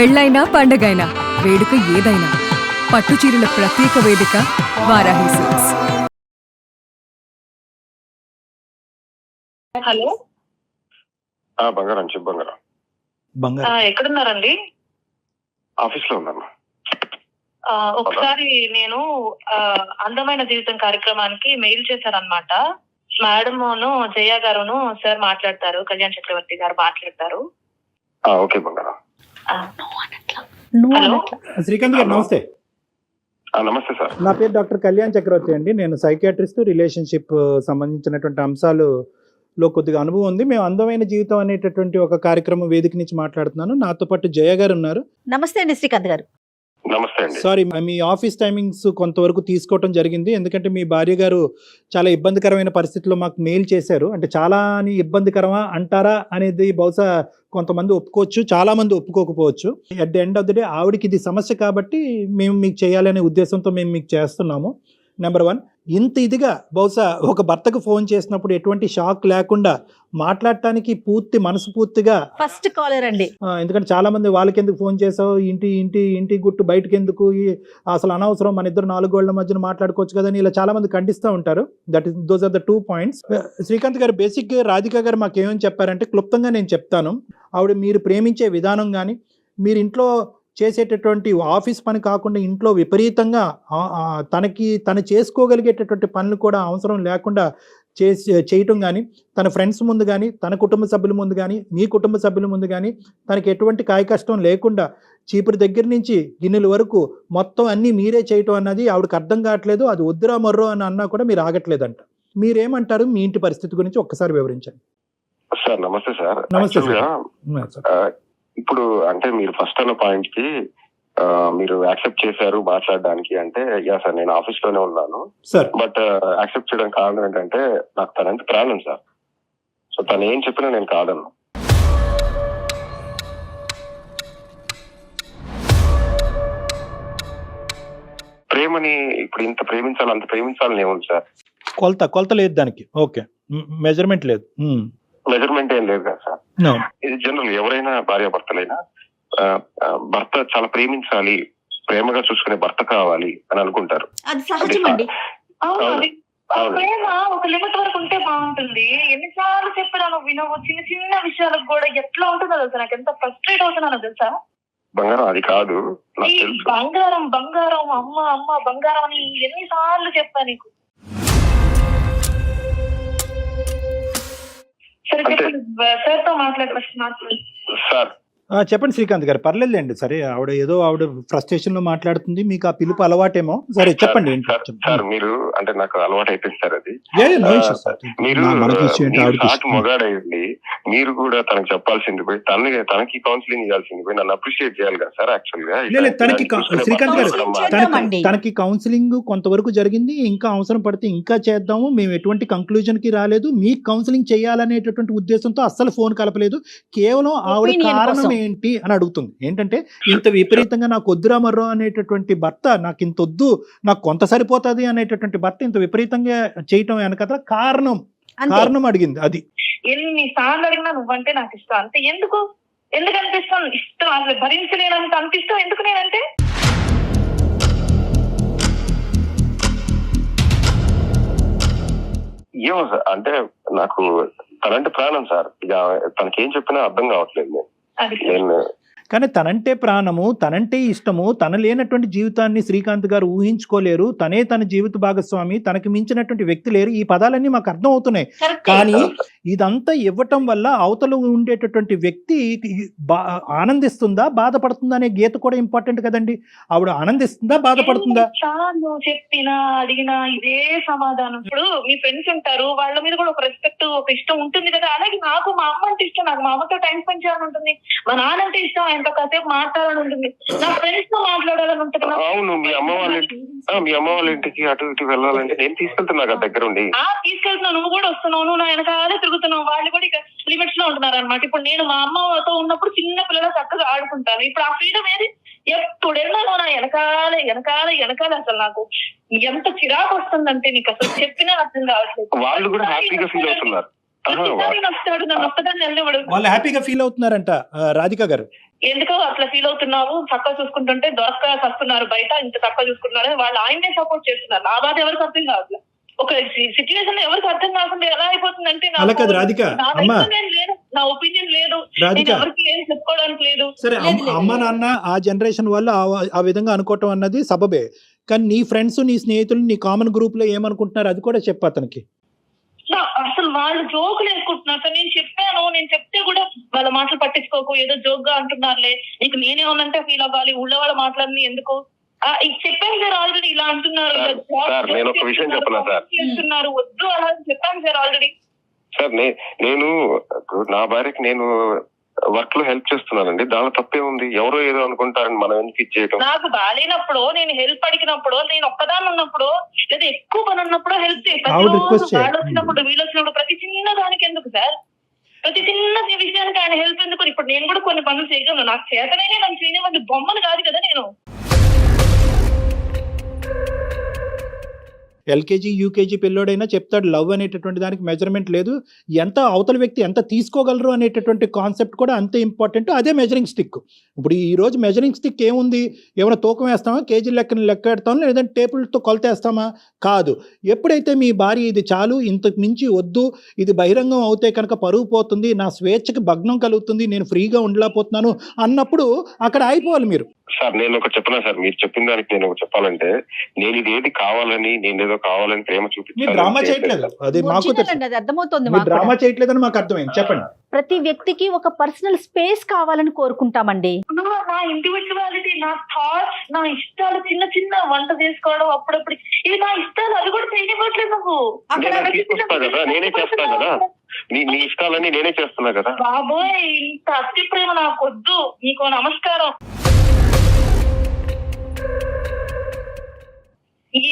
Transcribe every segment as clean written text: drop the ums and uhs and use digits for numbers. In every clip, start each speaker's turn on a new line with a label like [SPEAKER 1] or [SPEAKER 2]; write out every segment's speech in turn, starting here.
[SPEAKER 1] పెళ్ళైనా పండగైనా వేడుక ఏదైనా పట్టు చీరల ప్రత్యేక వేదిక వారాహి సిల్క్స్.
[SPEAKER 2] హలో
[SPEAKER 3] బంగారం చెప్పు బంగారం.
[SPEAKER 2] ఎక్కడున్నారండి?
[SPEAKER 3] ఆఫీస్ లో ఉన్నాను.
[SPEAKER 2] ఒకసారి నేను అందమైన జీవితం కార్యక్రమానికి మెయిల్ చేశారనమాట. మేడమును జయ గారును సార్ మాట్లాడతారు, కళ్యాణ్ చక్రవర్తి గారు మాట్లాడతారు.
[SPEAKER 3] ఓకే బంగారం.
[SPEAKER 2] హలో
[SPEAKER 4] శ్రీకాంత్ గారు నమస్తే.
[SPEAKER 3] నమస్తే సార్.
[SPEAKER 4] నా పేరు డాక్టర్ కళ్యాణ్ చక్రవర్తి అండి. నేను సైకియాట్రిస్ట్, రిలేషన్షిప్ సంబంధించినటువంటి అంశాలలో కొద్దిగా అనుభవం ఉంది. మేము అందమైన జీవితం అనేటటువంటి ఒక కార్యక్రమం వేదిక నుంచి మాట్లాడుతున్నాను. నాతో పాటు జయ గారు ఉన్నారు.
[SPEAKER 5] నమస్తే అండి శ్రీకాంత్ గారు.
[SPEAKER 3] నమస్తే అండి.
[SPEAKER 4] సారీ, మీ ఆఫీస్ టైమింగ్స్ కొంతవరకు తీసుకోవడం జరిగింది. ఎందుకంటే మీ భార్య గారు చాలా ఇబ్బందికరమైన పరిస్థితుల్లో మాకు మెయిల్ చేశారు. అంటే చాలా ఇబ్బందికరమా అంటారా అనేది బహుశా కొంతమంది ఒప్పుకోవచ్చు, చాలా మంది ఒప్పుకోకపోవచ్చు. At the end of the day ఆవిడకి ఇది సమస్య కాబట్టి మేము మీకు చేయాలనే ఉద్దేశంతో మేము మీకు చేస్తున్నాము. నెంబర్ 1, ఇంత ఇదిగా బహుశా ఒక భర్తకు ఫోన్ చేసినప్పుడు ఎటువంటి షాక్ లేకుండా మాట్లాడటానికి పూర్తి మనస్ఫూర్తిగా
[SPEAKER 5] ఫస్ట్ కాలర్ అండి.
[SPEAKER 4] ఎందుకంటే చాలా మంది వాళ్ళకి ఎందుకు ఫోన్ చేసావు, ఇంటి గుట్టు బయటకు ఎందుకు, అసలు అనవసరం, మన ఇద్దరు 4 గోళ్ల మధ్యన మాట్లాడుకోవచ్చు కదా అని ఇలా చాలా మంది ఖండిస్తూ ఉంటారు. Those are the 2 points. Srikanth గారు బేసిక్ రాధిక గారు మాకు ఏమని చెప్పారంటే, క్లుప్తంగా నేను చెప్తాను. ఆవిడ మీరు ప్రేమించే విధానం కానీ, మీరు ఇంట్లో చేసేటటువంటి ఆఫీస్ పని కాకుండా ఇంట్లో విపరీతంగా తను చేసుకోగలిగేటటువంటి పనులు కూడా అవసరం లేకుండా చేయటం కానీ, తన ఫ్రెండ్స్ ముందు కానీ, తన కుటుంబ సభ్యుల ముందు కానీ, మీ కుటుంబ సభ్యుల ముందు కానీ తనకి ఎటువంటి కాయ కష్టం లేకుండా చీపురు దగ్గర నుంచి గిన్నెల వరకు మొత్తం అన్నీ మీరే చేయటం అన్నది ఆవిడకి అర్థం కావట్లేదు. అది వద్దురా మర్రో అని అన్నా కూడా మీరు ఆగట్లేదంట. మీరేమంటారు? మీ ఇంటి పరిస్థితి గురించి ఒక్కసారి వివరించండి.
[SPEAKER 3] సార్ నమస్తే సార్.
[SPEAKER 4] నమస్తే సార్.
[SPEAKER 3] ఇప్పుడు అంటే మీరు ఫస్ట్ అన్న పాయింట్ కి మీరు యాక్సెప్ట్ చేశారు మాట్లాడడానికి అంటే, యా సార్ నేను ఆఫీస్ లోనే ఉన్నాను
[SPEAKER 4] సార్.
[SPEAKER 3] బట్ యాక్సెప్ట్ చేయడం కారణం ఏంటంటే నాకు తనంత ప్రాణం సార్. సో తను ఏం చెప్పినా నేను కాదను. ప్రేమని ఇప్పుడు ఇంత ప్రేమించాలి అంత ప్రేమించాలని ఏముంది సార్?
[SPEAKER 4] కొలత లేదు దానికి. ఓకే, మెజర్మెంట్ లేదు.
[SPEAKER 3] మెజర్మెంట్ ఏం లేదు కదా సార్. ఇది జనరల్ ఎవరైనా భార్యాభర్తలైనా భర్త చాలా ప్రేమించాలి, ప్రేమగా చూసుకునే భర్త కావాలి అని అనుకుంటారు.
[SPEAKER 5] అది సహజం అండి.
[SPEAKER 2] ప్రేమ ఒక లిమిట్ వరకు ఉంటే బాగుంటుంది. ఎన్నిసార్లు చెప్పినా నువ్వు వినవు. చిన్న చిన్న విషయాలకు కూడా ఎట్లా ఉంటుందో తెలుసా, నాకు ఎంత ఫ్రస్ట్రేట్ అవుతున్నానో తెలుసా.
[SPEAKER 3] బంగారం అది కాదు, నాకు తెలుసు.
[SPEAKER 2] బంగారం బంగారం అమ్మ అమ్మ బంగారం అని ఎన్నిసార్లు చెప్పా నీకు. సరే చెప్పండి సార్ తో మాట్లాడి
[SPEAKER 3] సార్.
[SPEAKER 4] చెప్పండి శ్రీకాంత్ గారు, పర్లేదులేండి. సరే, ఆవిడ ఫ్రస్ట్రేషన్ లో మాట్లాడుతుంది, మీకు ఆ పిలుపు అలవాటేమో. సరే చెప్పండి.
[SPEAKER 3] సార్ మీరు అంటే నాకు అలవాటు అయిపోయింది సార్ అది. మీరు మొగాడైంది, మీరు కూడా తనకు చెప్పాల్సింది పోయి తనకి కౌన్సిలింగ్ ఇవ్వాల్సింది పోయి నన్ను అప్రిషియేట్ చేయాలి కదా సార్. యాక్చువల్ గా
[SPEAKER 4] శ్రీకాంత్ గారు, తనకి కౌన్సిలింగ్ కొంతవరకు జరిగింది. ఇంకా అవసరం పడితే ఇంకా చేద్దాము. మేము ఎటువంటి కంక్లూజన్ కి రాలేదు. మీకు కౌన్సిలింగ్ చేయాలనేటటువంటి ఉద్దేశంతో అస్సలు ఫోన్ కలపలేదు. కేవలం ఆవిడ కారణం ఏంటి అని అడుగుతుంది. ఏంటంటే, ఇంత విపరీతంగా నాకు వద్దురా మర్రో అనేటటువంటి భర్త, నాకు ఇంత వద్దు, నాకు కొంత సరిపోతుంది అనేటటువంటి భర్త ఇంత విపరీతంగా చేయటం వెనక కారణం అడిగింది. అది
[SPEAKER 2] ఎన్నిసార్లు అడిగినా నువ్వంటే నాకు ఇష్టం అంతే. ఎందుకు అనిపిస్తాను ఇష్టం, అసలు భరించలేనంత అనిపిస్తాం. ఎందుకు నేనంటే
[SPEAKER 3] ఏమో సార్, అంటే నాకు తనంటే ప్రాణం సార్. ఇక తనకేం చెప్పినా అర్థం కావట్లేదు. నేను
[SPEAKER 4] కానీ తనంటే ప్రాణము, తనంటే ఇష్టము, తన లేనటువంటి జీవితాన్ని శ్రీకాంత్ గారు ఊహించుకోలేరు. తనే తన జీవిత భాగస్వామి, తనకి మించినటువంటి వ్యక్తి లేరు. ఈ పదాలన్నీ మాకు అర్థం అవుతున్నాయి. కానీ ఇదంతా ఇవ్వటం వల్ల అవతల ఉండేటటువంటి వ్యక్తి ఆనందిస్తుందా బాధపడుతుందా అనే గీత కూడా ఇంపార్టెంట్ కదండి. ఆవిడ ఆనందిస్తుందా బాధపడుతుందా?
[SPEAKER 2] నువ్వు చెప్పినా అడిగినా ఇదే సమాధానం. ఇప్పుడు మీ ఫ్రెండ్స్ ఉంటారు, వాళ్ళ మీద కూడా ఒక రెస్పెక్ట్, ఒక ఇష్టం ఉంటుంది కదా. అలాగే నాకు మా అమ్మ అంటే ఇష్టం, నాకు మా అమ్మతో టైం స్పెండ్ చేయాలని ఉంటుంది. మా నాన్న అంటే ఇష్టం, ఆయనతో కాసేపు మాట్లాడాలని ఉంటుంది. నా ఫ్రెండ్స్ తో మాట్లాడాలని ఉంటుంది.
[SPEAKER 3] అవును, మీ అమ్మ వాళ్ళ ఇంటికి అటు ఇటు వెళ్ళాలంటే నేను తీసుకెళ్తున్నా దగ్గర ఉండి.
[SPEAKER 2] తీసుకెళ్తున్నావు, నువ్వు కూడా వస్తున్నావు, నువ్వు నా వెనకాలే తిరుగుతున్నావు. వాళ్ళు కూడా ఇక లిమిట్స్ లో ఉంటున్నారు అనమాట. ఇప్పుడు నేను మా అమ్మతో ఉన్నప్పుడు చిన్న పిల్లలు చక్కగా ఆడుకుంటాను. ఇప్పుడు ఆ ఫ్రీడమ్ ఏది? ఎప్పుడైనా నువ్వు నా వెనకాల అసలు నాకు ఎంత చిరాకు వస్తుందంటే నీకు అసలు చెప్పినా అర్థం కావట్లేదు.
[SPEAKER 3] వాళ్ళు కూడా హ్యాపీగా ఫీల్ అవుతున్నారు.
[SPEAKER 4] వాళ్ళు హ్యాపీగా ఫీల్ అవుతున్నారంట రాధిక గారు.
[SPEAKER 2] ఎందుకో అట్లా ఫీల్ అవుతున్నావు, చక్కగా చూసుకుంటుంటే దోసకాయ వస్తున్నారు బయట, ఇంత చక్కగా చూసుకుంటున్నారు అని వాళ్ళు ఆయనే సపోర్ట్ చేస్తున్నారు. నా బాధ ఎవరికి అర్థం కావట్లేదు. ఒక సిచ్యువేషన్ ఎవరికి అర్థం కాకుండా ఎలా అయిపోతుందంటే
[SPEAKER 4] అలా కాదు రాధిక, అమ్మా
[SPEAKER 2] లేదు, నా ఒపీనియన్ లేదు,
[SPEAKER 4] రాధిక.
[SPEAKER 2] నేను ఎవరికి ఏం చెప్పుకోవడానికి లేదు.
[SPEAKER 4] సరే అమ్మ నాన్న ఆ జనరేషన్ వల్ల ఆ విధంగా అనుకోవటం అన్నది సబబే, కానీ నీ ఫ్రెండ్స్ నీ స్నేహితులు నీ కామన్ గ్రూప్ లో ఏమనుకుంటున్నారు అది కూడా చెప్పు అతనికి.
[SPEAKER 2] అసలు వాళ్ళు జోకులు వేసుకుంటున్నారు సార్. నేను చెప్పాను, నేను చెప్తే కూడా వాళ్ళ మాటలు పట్టించుకోకు, ఏదో జోక్ గా అంటున్నారులే, నీకు నేనేమన్నంటే ఫీల్ అవ్వాలి, ఊళ్ళో వాళ్ళ మాటలన్నీ ఎందుకు చెప్పాను సార్ ఆల్రెడీ. ఇలా అంటున్నారు,
[SPEAKER 3] సార్ నేను ఒక విషయం చెప్పనా సార్,
[SPEAKER 2] చేస్తున్నారు, వద్దు అలా చెప్పాను సార్ ఆల్రెడీ.
[SPEAKER 3] సార్ నేను నా భార్యకి నేను వర్క్ లో హెల్ప్ చేస్తున్నానండి, దానిలో తప్పే ఉంది. ఎవరో ఏదో అనుకుంటారని మనం ఎందుకు ఇచ్చేయటం.
[SPEAKER 2] నాకు బాగాలేనప్పుడు, నేను హెల్ప్ అడిగినప్పుడు, నేను ఒక్కదాన్ని ఉన్నప్పుడు లేదా ఎక్కువ పని ఉన్నప్పుడు హెల్ప్ చేస్తాను. వాళ్ళు వచ్చినప్పుడు వీళ్ళు వచ్చినప్పుడు ప్రతి చిన్న దానికి ఎందుకు సార్, ప్రతి చిన్న విషయానికి ఆయన హెల్ప్ ఎందుకు? ఇప్పుడు నేను కూడా కొన్ని పనులు చేయగలను, నాకు చేతనే నన్ను చేయనివ్వండి, బొమ్మను కాదు కదా నేను.
[SPEAKER 4] ఎల్కేజీ యూకేజీ పిల్లోడైనా చెప్తాడు లవ్ అనేటటువంటి దానికి మెజర్మెంట్ లేదు, ఎంత అవతల వ్యక్తి ఎంత తీసుకోగలరు అనేటటువంటి కాన్సెప్ట్ కూడా అంతే ఇంపార్టెంట్. అదే మెజరింగ్ స్టిక్. ఇప్పుడు ఈ రోజు మెజరింగ్ స్టిక్ ఏముంది, ఏమైనా తూకం వేస్తామా, కేజీ లెక్క పెడతామా, లేదంటే టేబుల్తో కొలతేస్తామా? కాదు. ఎప్పుడైతే మీ భార్య ఇది చాలు, ఇంతకు మించి వద్దు, ఇది బహిరంగం అవుతే కనుక పరువు పోతుంది, నా స్వేచ్ఛకి భగ్నం కలుగుతుంది, నేను ఫ్రీగా ఉండలేకపోతున్నాను అన్నప్పుడు అక్కడ అయిపోవాలి మీరు.
[SPEAKER 3] సార్ నేను ఒక చెప్పనా సార్, మీరు చెప్పిన దానికి నేను ఒక చెప్పాలంటే, నేను ఇది ఏది కావాలని, నేను ఏదో కావాలని ప్రేమ
[SPEAKER 4] మీరు డ్రామా చేయట్లేదు, అది మాకు
[SPEAKER 5] అది అర్థమవుతుంది.
[SPEAKER 4] డ్రామా చేయట్లేదని మాకు అర్థమైంది. చెప్పండి.
[SPEAKER 5] ప్రతి వ్యక్తికి ఒక పర్సనల్ స్పేస్ కావాలని కోరుకుంటామండి.
[SPEAKER 2] నా ఇండివిజువాలిటీ, నా థాట్స్, నా ఇష్టాలు, చిన్న చిన్న వంట చేసుకోవడం అప్పుడప్పుడు, ఇవి నా ఇష్టాలు, అది కూడా చేయనివ్వట్లేదు నువ్వు.
[SPEAKER 3] తీసుకొస్తా కదా, నేనే చేస్తా కదా, నీ ఇష్టాలన్నీ నేనే చేస్తున్నా కదా.
[SPEAKER 2] బాబోయ్, ఇంత అతి ప్రేమ నాకు వద్దు, నీకు నమస్కారం.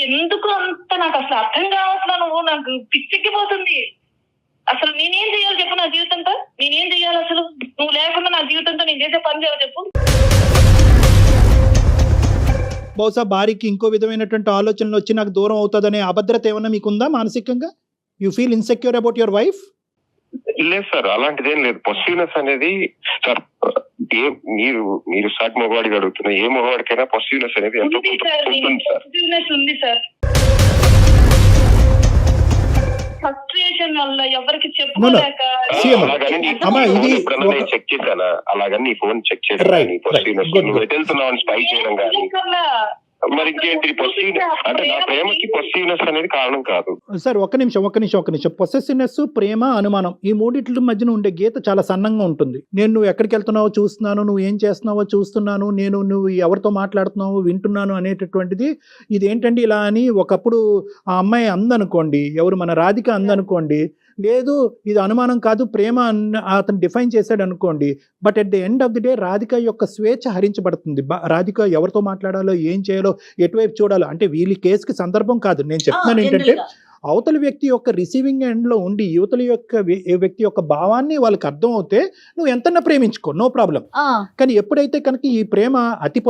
[SPEAKER 2] ఎందుకు అంత నాకు అసలు అర్థం కావట్లా, నువ్వు నాకు పిచ్చెక్కిపోతుంది. అసలు నేనేం చేయాలి చెప్పు నా జీవితంతో? నేనేం చేయాలి అసలు? నువ్వు లేకుండా నా జీవితంతో నేను చేసే పని చేయాలి చెప్పు.
[SPEAKER 4] బహుశా భార్యకి ఇంకో విధమైనటువంటి ఆలోచనలు వచ్చి నాకు దూరం అవుతుందనే అభద్రత ఏమన్నా మీకుందా మానసికంగా? You feel insecure about your wife?
[SPEAKER 3] లేదు సార్, అలాంటిదేం లేదు. పొసిటివ్నెస్ అనేది సార్, మీరు సాటి మగవాడికి అడుగుతున్నా, ఏ మగవాడికైనా పొసిటివ్నెస్ అనేది ఎంతో
[SPEAKER 2] ఉంది సార్. ఫ్రస్ట్రేషన్ వల్ల ఎవరికి చెప్పుకోలేక
[SPEAKER 3] చెక్ చేశానా, అలాగని నీ ఫోన్ చెక్ చేయడం, పొసిటివ్నెస్ నువ్వు వెళ్తున్నావు స్పై చేయడం కానీ, మరి ఇంకేంటి పొసిటివ్నెస్ అంటే? నా ప్రేమకి పొసిటివ్నెస్ అనేది కారణం కాదు
[SPEAKER 4] సార్. ఒక్క నిమిషం. పొసెసివ్నెస్, ప్రేమ, అనుమానం, ఈ మూడిట్ల మధ్యన ఉండే గీత చాలా సన్నంగా ఉంటుంది. నువ్వు ఎక్కడికి వెళ్తున్నావో చూస్తున్నాను, నువ్వు ఏం చేస్తున్నావో చూస్తున్నాను, నువ్వు ఎవరితో మాట్లాడుతున్నావో వింటున్నాను అనేటటువంటిది. ఇది ఏంటండి ఇలా అని ఒకప్పుడు ఆ అమ్మాయి అందనుకోండి, ఎవరు మన రాధిక అందనుకోండి, లేదు ఇది అనుమానం కాదు ప్రేమ అతను డిఫైన్ చేశాడు అనుకోండి. But at the end of the day Radhika యొక్క స్వేచ్ఛ హరించబడుతుంది. రాధిక ఎవరితో మాట్లాడాలో, ఏం చేయాలో, ఎటువైపు చూడాలో, అంటే వీళ్ళ కేసుకి సందర్భం కాదు. నేను చెప్తున్నాను ఏంటంటే, అవతల వ్యక్తి యొక్క రిసీవింగ్ ఎండ్లో ఉండి యువతల యొక్క వ్యక్తి యొక్క భావాన్ని వాళ్ళకి అర్థం అవుతే నువ్వు ఎంతన్నా ప్రేమించుకో, నో ప్రాబ్లం. కానీ ఎప్పుడైతే కనుక ఈ ప్రేమ అతి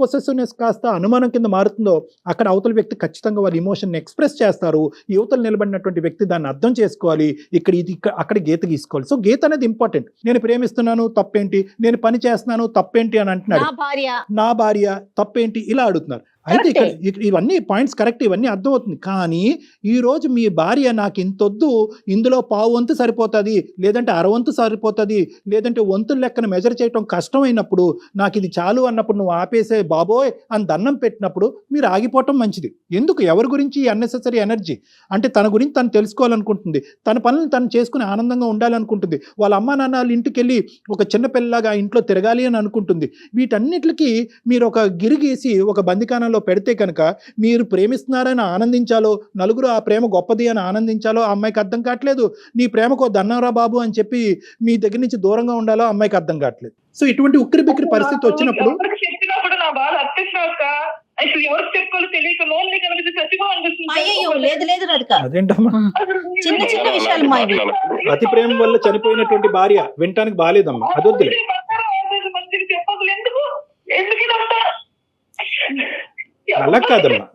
[SPEAKER 4] పొసెసివ్నెస్ కాస్త అనుమానం కింద మారుతుందో, అక్కడ అవతల వ్యక్తి ఖచ్చితంగా వాళ్ళ ఇమోషన్ ఎక్స్ప్రెస్ చేస్తారు. యువతలు నిలబడినటువంటి వ్యక్తి దాన్ని అర్థం చేసుకోవాలి. అక్కడ గీత గీసుకోవాలి. సో గీత అనేది ఇంపార్టెంట్. నేను ప్రేమిస్తున్నాను తప్పేంటి, నేను పని చేస్తున్నాను తప్పేంటి అని అంటున్నాడు. నా భార్య తప్పేంటి ఇలా అడుగుతున్నారు. అయితే ఇక్కడ ఇవన్నీ పాయింట్స్ కరెక్ట్, ఇవన్నీ అర్థమవుతుంది. కానీ ఈరోజు మీ భార్య నాకు ఇంతొద్దు, ఇందులో పావు వంతు సరిపోతుంది, లేదంటే అరవంతు సరిపోతుంది, లేదంటే వంతుల లెక్కన మెజర్ చేయటం కష్టమైనప్పుడు, నాకు ఇది చాలు అన్నప్పుడు నువ్వు ఆపేసే బాబోయ్ అని దండం పెట్టినప్పుడు మీరు ఆగిపోవటం మంచిది. ఎందుకు ఎవరి గురించి ఈ అన్నెసెసరీ ఎనర్జీ? అంటే తన గురించి తను తెలుసుకోవాలనుకుంటుంది, తన పనులను తను చేసుకుని ఆనందంగా ఉండాలనుకుంటుంది, వాళ్ళ అమ్మా నాన్న వాళ్ళ ఇంటికి వెళ్ళి ఒక చిన్నపిల్లలాగా ఇంట్లో తిరగాలి అని అనుకుంటుంది. వీటన్నిటికి మీరు ఒక గిరిగీసి ఒక బందికానంలో పెడితే కనుక మీరు ప్రేమిస్తున్నారని ఆనందించాలో, నలుగురు ఆ ప్రేమ గొప్పది అని ఆనందించాలో ఆ అమ్మాయికి అర్థం కావట్లేదు. నీ ప్రేమకో దన్నవరా బాబు అని చెప్పి మీ దగ్గర నుంచి దూరంగా ఉండాలో అమ్మాయికి అర్థం కావట్లేదు. సో ఇటువంటి ఉక్కిరి బిక్కిరి పరిస్థితి వచ్చినప్పుడు అతి ప్రేమ వల్ల చనిపోయినటువంటి భార్య వినటానికి బాలేదమ్మా, అదొద్దులే. అలా కాదమ్మా.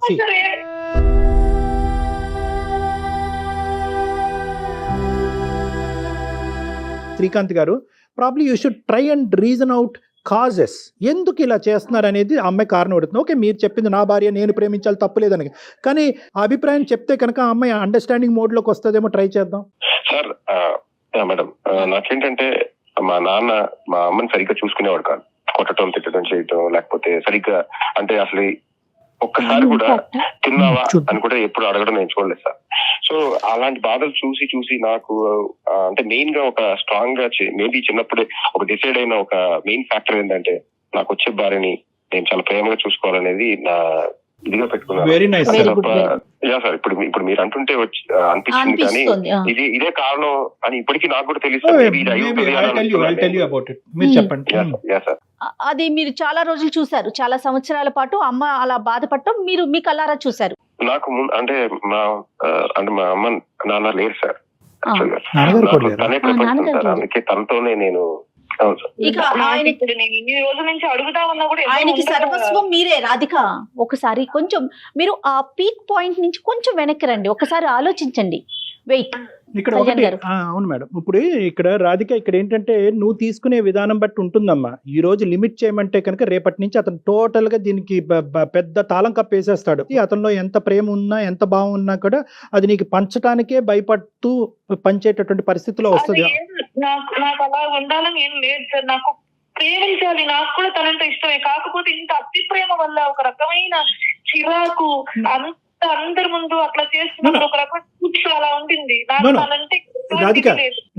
[SPEAKER 4] శ్రీకాంత్ గారు, probably you should try and reason out causes, ఎందుకు ఇలా చేస్తున్నారు అనేది ఆ అమ్మాయి కారణం పడుతుంది. ఓకే, మీరు చెప్పింది నా భార్య నేను ప్రేమించాలి తప్పులేదని, కానీ ఆ అభిప్రాయం చెప్తే కనుక ఆ అమ్మాయి అండర్స్టాండింగ్ మోడ్ లోకి వస్తుందేమో, ట్రై చేద్దాం.
[SPEAKER 3] సార్ మేడం, నాకేంటంటే మా నాన్న మా అమ్మని సరిగ్గా చూసుకునేవాడు కాదు. కొట్టడం, తిట్టడం, చేయటం, లేకపోతే సరిగ్గా అంటే అసలు ఒక్కసారి కూడా తిన్నావా అని కూడా ఎప్పుడు అడగడం నేను చూడలేదు సార్. సో అలాంటి బాధలు చూసి చూసి నాకు అంటే మెయిన్ గా ఒక స్ట్రాంగ్ గా మేబీ చిన్నప్పుడే ఒక డిసైడ్ అయిన ఒక మెయిన్ ఫ్యాక్టర్ ఏంటంటే నాకు వచ్చే భార్యని నేను చాలా ప్రేమగా చూసుకోవాలనేది నా ఇదిగా పెట్టుకున్నాను.
[SPEAKER 4] వెరీ నైస్
[SPEAKER 3] యా సార్, ఇప్పుడు మీరు అంటుంటే అనిపిస్తుంది, కానీ ఇదే కారణం అని ఇప్పటికీ నాకు కూడా తెలుస్తుంది.
[SPEAKER 5] అది మీరు చాలా రోజులు చూసారు, చాలా సంవత్సరాల పాటు అమ్మ అలా బాధపడటం మీరు మీ కళ్ళారా చూసారు.
[SPEAKER 3] నాకు అంటే మా అమ్మ నాన్న లేరు సార్, తనే ప్రపంచం సార్. అందుకే తనతోనే నేను
[SPEAKER 5] ఇక
[SPEAKER 2] ఇన్ని రోజుల నుంచి అడుగుదామన్నా కూడా
[SPEAKER 5] ఆయనకి సర్వస్వం మీరే. రాధిక, ఒకసారి కొంచెం మీరు ఆ పీక్ పాయింట్ నుంచి కొంచెం వెనక్కి రండి, ఒకసారి ఆలోచించండి. వెయిట్
[SPEAKER 4] ఇక్కడ ఒకటి, అవును మేడం, ఇప్పుడు ఇక్కడ రాధిక ఇక్కడ ఏంటంటే నువ్వు తీసుకునే విధానం బట్టి ఉంటుందమ్మా. ఈ రోజు లిమిట్ చేయమంటే కనుక రేపటి నుంచి అతను టోటల్ గా దీనికి పెద్ద తాళం కప్పేసేస్తాడు. అతనిలో ఎంత ప్రేమ ఉన్నా ఎంత బాగున్నా కూడా అది నీకు పంచడానికే భయపడుతూ పంచేటటువంటి పరిస్థితిలో వస్తుంది.
[SPEAKER 2] నాకు అలా ఉండాలని ఏం లేదు సార్, నాకు ప్రేమించాలి, నాకు కూడా తనంటే ఇష్టమే. కాకపోతే ఇంత అతి ప్రేమ వల్ల ఒక రకమైన చిరాకు, అందరి ముందు అట్లా చేస్తున్నప్పుడు ఒక రకమైన అలా ఉంటుంది.
[SPEAKER 4] Radhika,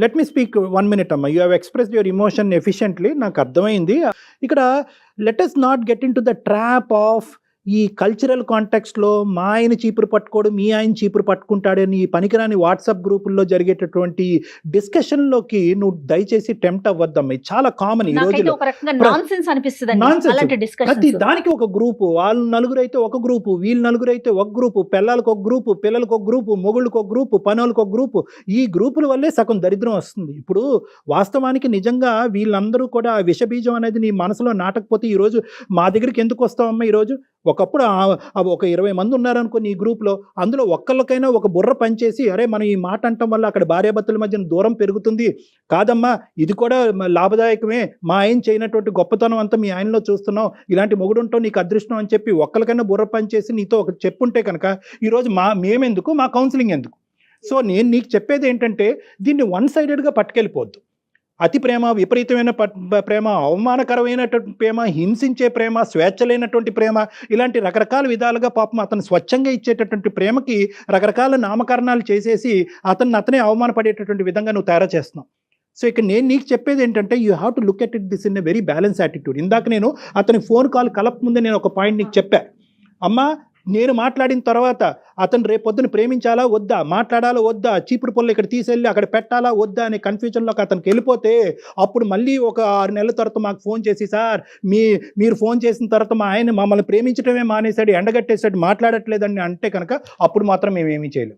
[SPEAKER 4] let me speak 1 minute అమ్మా. You have expressed your emotion efficiently, నాకు అర్థమైంది. ఇక్కడ let us not get in to the trap of ఈ కల్చరల్ కాంటెక్స్ట్ లో మా ఆయన చీపురు పట్టుకోడు, మీ ఆయన చీపురు పట్టుకుంటాడని ఈ పనికిరాని వాట్సాప్ గ్రూపుల్లో జరిగేటటువంటి డిస్కషన్ లోకి నువ్వు దయచేసి టెంప్ట్ అవ్వద్దమ్మా. చాలా కామన్ ఈ రోజుల్లో. ప్రతి దానికి ఒక గ్రూపు, వాళ్ళు నలుగురు అయితే ఒక గ్రూపు, వీళ్ళు నలుగురు అయితే ఒక గ్రూపు, పిల్లలకు ఒక గ్రూపు, పిల్లలకు ఒక గ్రూపు, మొగుళ్ళకు ఒక గ్రూపు, పనులకు ఒక గ్రూపు. ఈ గ్రూపుల వల్లే సగం దరిద్రం వస్తుంది. ఇప్పుడు వాస్తవానికి నిజంగా వీళ్ళందరూ కూడా విషబీజం అనేది నీ మనసులో నాటకపోతే ఈరోజు మా దగ్గరికి ఎందుకు వస్తావమ్మా? ఈరోజు ఒకప్పుడు ఒక 20 మంది ఉన్నారనుకో నీ గ్రూప్లో, అందులో ఒక్కళ్ళకైనా ఒక బుర్ర పనిచేసి అరే మనం ఈ మాట అంటం వల్ల అక్కడ భార్యాభర్తల మధ్య దూరం పెరుగుతుంది కాదమ్మా, ఇది కూడా లాభదాయకమే, మా ఆయన చేయనటువంటి గొప్పతనం అంతా మీ ఆయనలో చూస్తున్నావు, ఇలాంటి మొగుడుంటో నీకు అదృష్టం అని చెప్పి ఒక్కరికైనా బుర్ర పనిచేసి నీతో ఒక చెప్పుంటే కనుక ఈరోజు మేమెందుకు, మా కౌన్సిలింగ్ ఎందుకు? సో నేను నీకు చెప్పేది ఏంటంటే దీన్ని వన్ సైడెడ్గా పట్టుకెళ్ళిపోద్దు. అతి ప్రేమ, విపరీతమైన ప్రేమ, అవమానకరమైనటువంటి ప్రేమ, హింసించే ప్రేమ, స్వేచ్ఛ లేనటువంటి ప్రేమ, ఇలాంటి రకరకాల విధాలుగా పాపం అతను స్వచ్ఛంగా ఇచ్చేటటువంటి ప్రేమకి రకరకాల నామకరణాలు చేసేసి అతనే అవమానపడేటటువంటి విధంగా నువ్వు తయారు చేస్తున్నావు. సో ఇక్కడ నేను నీకు చెప్పేది ఏంటంటే you have to look at it this in a very balance attitude. ఇందాక నేను అతని ఫోన్ కాల్ కలపముందే నేను ఒక పాయింట్ నీకు చెప్పా, అమ్మా నేను మాట్లాడిన తర్వాత అతను రేపొద్దున ప్రేమించాలా వద్దా, మాట్లాడాలా వద్దా, చీపురు పొల్లు ఇక్కడ తీసేళ్ళి అక్కడ పెట్టాలా వద్దా అనే కన్ఫ్యూజన్లోకి అతనికి వెళ్ళిపోతే అప్పుడు మళ్ళీ ఒక 6 నెలల తర్వాత మాకు ఫోన్ చేసి సార్ మీరు ఫోన్ చేసిన తర్వాత మా ఆయన మమ్మల్ని ప్రేమించడమే మానేశాడు, ఎండగట్టేశాడు, మాట్లాడట్లేదని అంటే కనుక అప్పుడు మాత్రం మేమేమీ చేయలేం.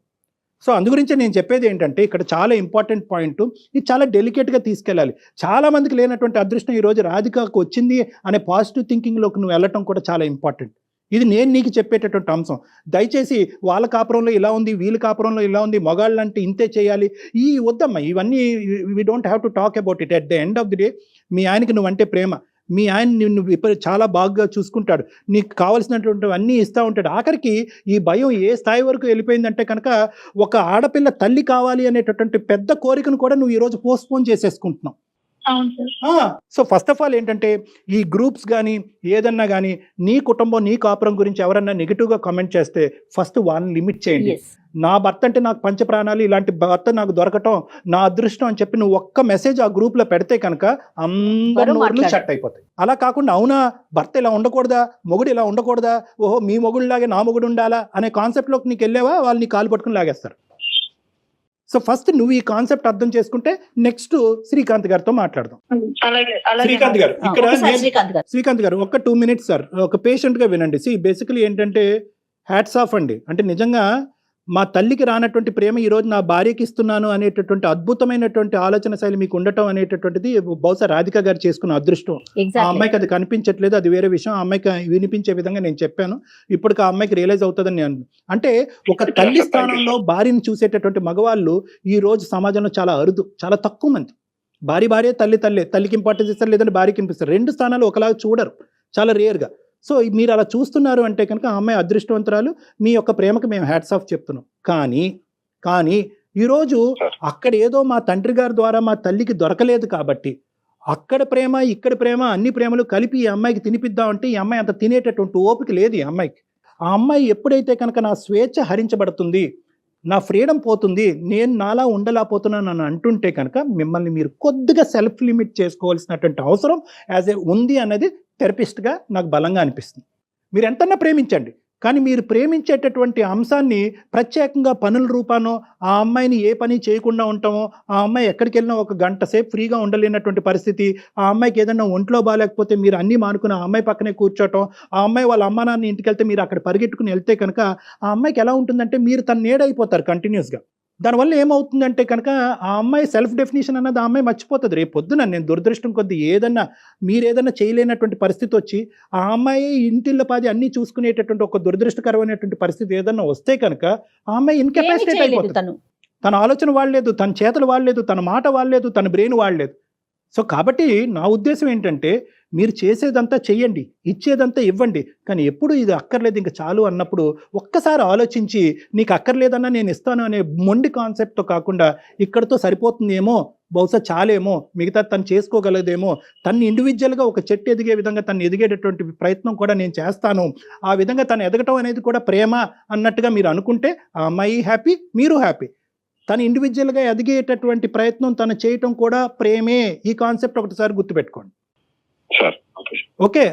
[SPEAKER 4] సో అందుగురించి నేను చెప్పేది ఏంటంటే ఇక్కడ చాలా ఇంపార్టెంట్ పాయింట్, ఇది చాలా డెలికేట్గా తీసుకెళ్ళాలి. చాలామందికి లేనటువంటి అదృష్టం ఈరోజు రాధికకు వచ్చింది అనే పాజిటివ్ థింకింగ్లోకి నువ్వు వెళ్ళటం కూడా చాలా ఇంపార్టెంట్. ఇది నేను నీకు చెప్పేటటువంటి అంశం. దయచేసి వాళ్ళ కాపురంలో ఇలా ఉంది, వీళ్ళ కాపురంలో ఇలా ఉంది, మగాళ్ళు అంటే ఇంతే చేయాలి, ఈ వద్దమ్మా, ఇవన్నీ we don't have to talk about it. At the end of the day మీ ఆయనకి నువ్వంటే ప్రేమ, మీ ఆయన నిన్ను చాలా బాగా చూసుకుంటాడు, నీకు కావాల్సినటువంటి అన్నీ ఇస్తూ ఉంటాడు. ఆఖరికి ఈ భయం ఏ స్థాయి వరకు వెళ్ళిపోయిందంటే కనుక ఒక ఆడపిల్ల తల్లి కావాలి అనేటటువంటి పెద్ద కోరికను కూడా నువ్వు ఈరోజు పోస్ట్పోన్ చేసేసుకుంటున్నావు. సో ఫస్ట్ ఆఫ్ ఆల్ ఏంటంటే ఈ గ్రూప్స్ కానీ ఏదన్నా కానీ నీ కుటుంబం నీ కాపురం గురించి ఎవరన్నా నెగిటివ్గా కామెంట్ చేస్తే ఫస్ట్ వాళ్ళని లిమిట్ చేయండి. నా భర్త అంటే నాకు పంచప్రాణాలు, ఇలాంటి భర్త నాకు దొరకటం నా అదృష్టం అని చెప్పి నువ్వు ఒక్క మెసేజ్ ఆ గ్రూప్లో పెడితే కనుక అందరూ నోర్లు షట్ అయిపోతాయి. అలా కాకుండా అవునా భర్త ఇలా ఉండకూడదా, మొగుడు ఇలా ఉండకూడదా, ఓహో మీ మొగుడులాగే నా మొగుడు ఉండాలా అనే కాన్సెప్ట్లోకి నీకు వెళ్ళావా వాళ్ళు నీ కాలు పట్టుకుని లాగేస్తారు. సో ఫస్ట్ నువ్వు ఈ కాన్సెప్ట్ అర్థం చేసుకుంటే నెక్స్ట్ శ్రీకాంత్ గారితో మాట్లాడదాం. శ్రీకాంత్ గారు ఇక్కడ శ్రీకాంత్ గారు ఒక 2 minutes సార్, ఒక పేషెంట్ గా వినండి. బేసికలీ ఏంటంటే హ్యాట్స్ ఆఫ్ అండి, అంటే నిజంగా మా తల్లికి రానటువంటి ప్రేమ ఈరోజు నా భార్యకి ఇస్తున్నాను అనేటటువంటి అద్భుతమైనటువంటి ఆలోచన శైలి మీకు ఉండటం అనేటటువంటిది బహుశా రాధిక గారు చేసుకున్న అదృష్టం. ఆ అమ్మాయికి అది కనిపించట్లేదు, అది వేరే విషయం. ఆ అమ్మాయికి వినిపించే విధంగా నేను చెప్పాను, ఇప్పటికి ఆ అమ్మాయికి రియలైజ్ అవుతుందని నేను అంటే ఒక తల్లి స్థానంలో భార్యను చూసేటటువంటి మగవాళ్ళు ఈ రోజు సమాజంలో చాలా అరుదు, చాలా తక్కువ మంది. భార్య తల్లికి ఇంపార్టెన్స్ ఇస్తారు, లేదంటే భార్యకి ఇస్తారు. 2 స్థానాలు ఒకలాగా చూడరు, చాలా రేర్గా. సో మీరు అలా చూస్తున్నారు అంటే కనుక ఆ అమ్మాయి అదృష్టవంతురాలు, మీ యొక్క ప్రేమకు మేము హ్యాట్స్ ఆఫ్ చెప్తున్నాం. కానీ ఈరోజు అక్కడ ఏదో మా తండ్రి గారి ద్వారా మా తల్లికి దొరకలేదు కాబట్టి అక్కడ ప్రేమ ఇక్కడ ప్రేమ అన్ని ప్రేమలు కలిపి ఈ అమ్మాయికి తినిపిద్దామంటే ఈ అమ్మాయి అంత తినేటటువంటి ఓపిక లేదు ఈ అమ్మాయికి. ఆ అమ్మాయి ఎప్పుడైతే కనుక నా స్వేచ్ఛ హరించబడుతుంది, నా ఫ్రీడమ్ పోతుంది, నేను నాలా ఉండలేకపోతున్నాను అని అంటుంటే కనుక మిమ్మల్ని మీరు కొద్దిగా సెల్ఫ్ లిమిట్ చేసుకోవాల్సినటువంటి అవసరం ఉంది అనేది థెరపిస్ట్గా నాకు బలంగా అనిపిస్తుంది. మీరు ఎంతన్నా ప్రేమించండి, కానీ మీరు ప్రేమించేటటువంటి అంశాన్ని ప్రత్యేకంగా పనుల రూపానో ఆ అమ్మాయిని ఏ పని చేయకుండా ఉంటామో, ఆ అమ్మాయి ఎక్కడికి వెళ్ళినా 1 గంట సేపు ఫ్రీగా ఉండలేనటువంటి పరిస్థితి, ఆ అమ్మాయికి ఏదైనా ఒంట్లో బాగాలేకపోతే మీరు అన్నీ మానుకుని ఆ అమ్మాయి పక్కనే కూర్చోవటం, ఆ అమ్మాయి వాళ్ళ అమ్మ నాన్న ఇంటికి వెళ్తే మీరు అక్కడ పరిగెట్టుకుని వెళ్తే కనుక ఆ అమ్మాయికి ఎలా ఉంటుందంటే మీరు తన నీడైపోతారు కంటిన్యూస్గా. దానివల్ల ఏమవుతుందంటే కనుక ఆ అమ్మాయి సెల్ఫ్ డెఫినేషన్ అన్నది ఆ అమ్మాయి మర్చిపోతుంది. రేపు పొద్దున నేను దురదృష్టం కొద్ది మీరేదన్నా చేయలేనటువంటి పరిస్థితి వచ్చి ఆ అమ్మాయి ఇంటిల్లపాది అన్నీ చూసుకునేటటువంటి ఒక దురదృష్టకరమైనటువంటి పరిస్థితి ఏదన్నా వస్తే కనుక ఆ అమ్మాయి ఇన్కెపాసిటేట్ అయిపోతుంది. తన ఆలోచన వాడలేదు, తన చేతులు వాడలేదు, తన మాట వాడలేదు, తన బ్రెయిన్ వాడలేదు. సో కాబట్టి నా ఉద్దేశం ఏంటంటే మీరు చేసేదంతా చెయ్యండి, ఇచ్చేదంతా ఇవ్వండి, కానీ ఎప్పుడు ఇది అక్కర్లేదు ఇంకా చాలు అన్నప్పుడు ఒక్కసారి ఆలోచించి నీకు అక్కర్లేదన్నా నేను ఇస్తాను అనే మొండి కాన్సెప్ట్తో కాకుండా ఇక్కడతో సరిపోతుందేమో, బహుశా చాలేమో, మిగతా తను చేసుకోగలదేమో, తను ఇండివిజువల్గా ఒక చెట్టు ఎదిగే విధంగా తను ఎదిగేటటువంటి ప్రయత్నం కూడా నేను చేస్తాను, ఆ విధంగా తను ఎదగటం అనేది కూడా ప్రేమ అన్నట్టుగా మీరు అనుకుంటే ఆ అమ్మాయి హ్యాపీ, మీరు హ్యాపీ. తను ఇండివిజువల్గా ఎదిగేటటువంటి ప్రయత్నం తను చేయటం కూడా ప్రేమే. ఈ కాన్సెప్ట్ ఒకటిసారి గుర్తుపెట్టుకోండి. ఓకే,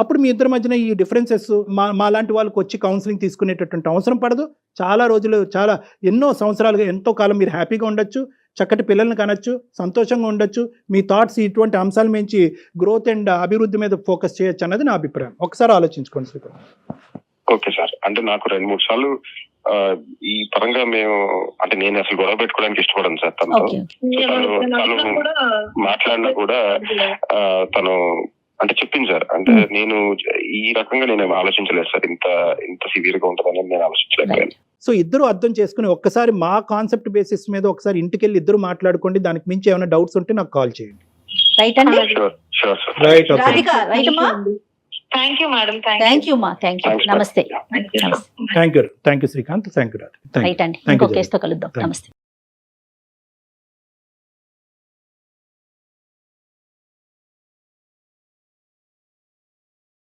[SPEAKER 4] అప్పుడు మీ ఇద్దరి మధ్యన ఈ డిఫరెన్సెస్ మా లాంటి వాళ్ళకి వచ్చి కౌన్సిలింగ్ తీసుకునేటటువంటి అవసరం పడదు. చాలా రోజులు, ఎన్నో సంవత్సరాలుగా ఎంతో కాలం మీరు హ్యాపీగా ఉండొచ్చు, చక్కటి పిల్లల్ని కనొచ్చు, సంతోషంగా ఉండొచ్చు. మీ థాట్స్ ఇటువంటి అంశాల మించి గ్రోత్ అండ్ అభివృద్ధి మీద ఫోకస్ చేయొచ్చు అన్నది నా అభిప్రాయం. ఒకసారి ఆలోచించుకోండి శ్రీకాంత్.
[SPEAKER 3] ఓకే సార్, అంటే నాకు 2-3 సార్లు ఈ పరంగా నేను అసలు గొడవ పెట్టుకోవడానికి ఇష్టపడను సార్. తను మాట్లాడినా కూడా తను అంటే చెప్పింది సార్, అంటే నేను ఈ రకంగా నేను ఆలోచించలేదు సార్, ఇంత సివియర్ గా ఉంటుందని నేను ఆలోచించలేదు.
[SPEAKER 4] సో ఇద్దరు అర్థం చేసుకుని ఒక్కసారి మా కాన్సెప్ట్ బేసిస్ మీద ఒకసారి ఇంటికి వెళ్ళి ఇద్దరు మాట్లాడుకోండి. దానికి మించి ఏమైనా డౌట్స్ ఉంటే నాకు కాల్ చేయండి.
[SPEAKER 5] రైట్ అండి.
[SPEAKER 4] రైట్,
[SPEAKER 5] రాధిక, రైట్ అమ్మా.
[SPEAKER 2] Thank you madam.
[SPEAKER 5] Thank you మా, థ్యాంక్ యూ. నమస్తే.
[SPEAKER 4] Thank you Srikanth, thank you Radha.
[SPEAKER 5] Right అండి, ఇంకో కేసుతో కలుద్దాం. నమస్తే.